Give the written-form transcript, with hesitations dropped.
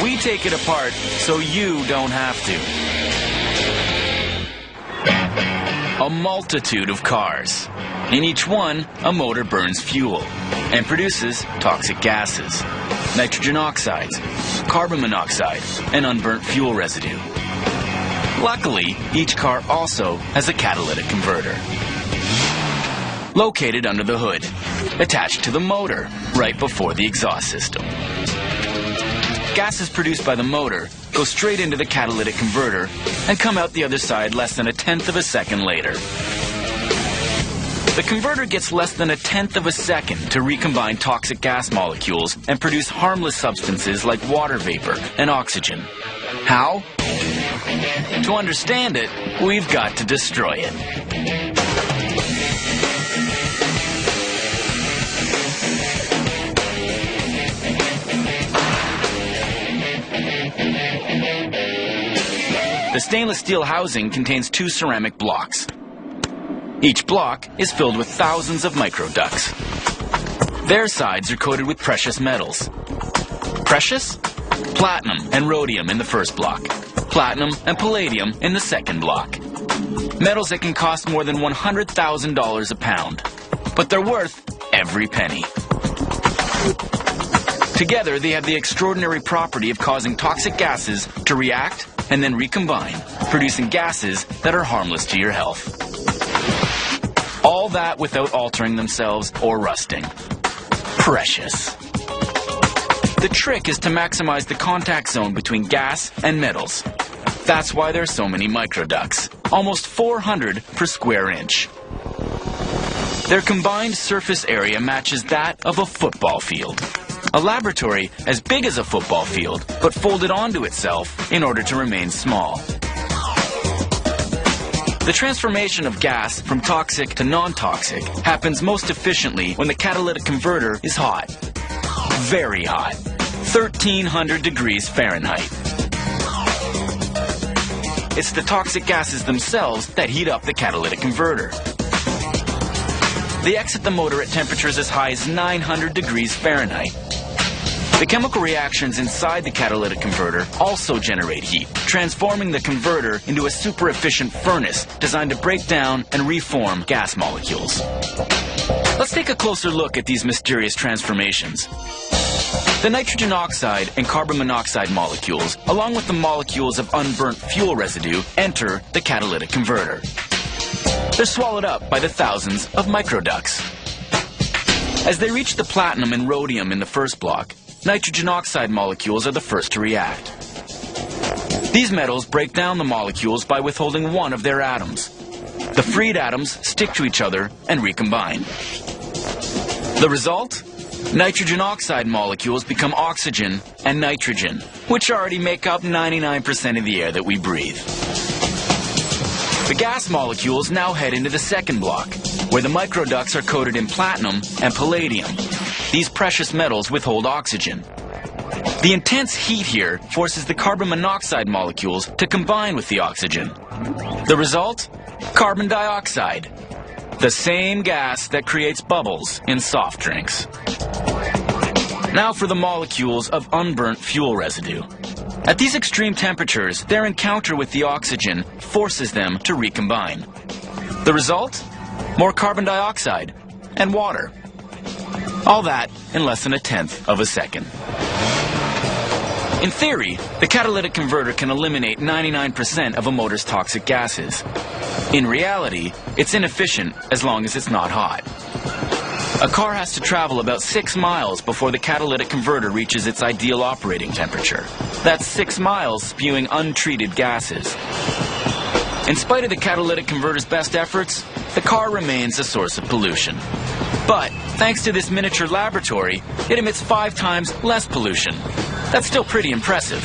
We take it apart so you don't have to. A multitude of cars. In each one, a motor burns fuel and produces toxic gases, nitrogen oxides, carbon monoxide, and unburnt fuel residue. Luckily, each car also has a catalytic converter. Located under the hood, attached to the motor, right before the exhaust system. Gases produced by the motor go straight into the catalytic converter and come out the other side less than 1/10 of a second later. The converter gets less than 1/10 of a second to recombine toxic gas molecules and produce harmless substances like water vapor and oxygen. How? To understand it, we've got to destroy it. The stainless steel housing contains 2 ceramic blocks. Each block is filled with thousands of microducts. Their sides are coated with precious metals. Precious? Platinum and rhodium in the first block. Platinum and palladium in the second block. Metals that can cost more than $100,000 a pound. But they're worth every penny. Together, they have the extraordinary property of causing toxic gases to react and then recombine, producing gases that are harmless to your health. All that without altering themselves or rusting. Precious. The trick is to maximize the contact zone between gas and metals. That's why there's so many microducts, almost 400 per square inch. Their combined surface area matches that of a football field. A laboratory as big as a football field, but folded onto itself in order to remain small. The transformation of gas from toxic to non-toxic happens most efficiently when the catalytic converter is hot. Very hot. 1,300 degrees Fahrenheit. It's the toxic gases themselves that heat up the catalytic converter. They exit the motor at temperatures as high as 900 degrees Fahrenheit. The chemical reactions inside the catalytic converter also generate heat, transforming the converter into a super efficient furnace designed to break down and reform gas molecules. Let's take a closer look at these mysterious transformations. The nitrogen oxide and carbon monoxide molecules, along with the molecules of unburnt fuel residue, enter the catalytic converter. They're swallowed up by the thousands of microducts. As they reach the platinum and rhodium in the first block, nitrogen oxide molecules are the first to react. These metals break down the molecules by withholding one of their atoms. The freed atoms stick to each other and recombine. The result? Nitrogen oxide molecules become oxygen and nitrogen, which already make up 99% of the air that we breathe. The gas molecules now head into the second block, where the microducts are coated in platinum and palladium. These precious metals withhold oxygen. The intense heat here forces the carbon monoxide molecules to combine with the oxygen. The result? Carbon dioxide. The same gas that creates bubbles in soft drinks. Now for the molecules of unburnt fuel residue. At these extreme temperatures, their encounter with the oxygen forces them to recombine. The result? More carbon dioxide and water. All that in less than 1/10 of a second. In theory, the catalytic converter can eliminate 99% of a motor's toxic gases. In reality, it's inefficient as long as it's not hot. A car has to travel about 6 miles before the catalytic converter reaches its ideal operating temperature. That's 6 miles spewing untreated gases. In spite of the catalytic converter's best efforts, the car remains a source of pollution. But, thanks to this miniature laboratory, it emits 5 times less pollution. That's still pretty impressive.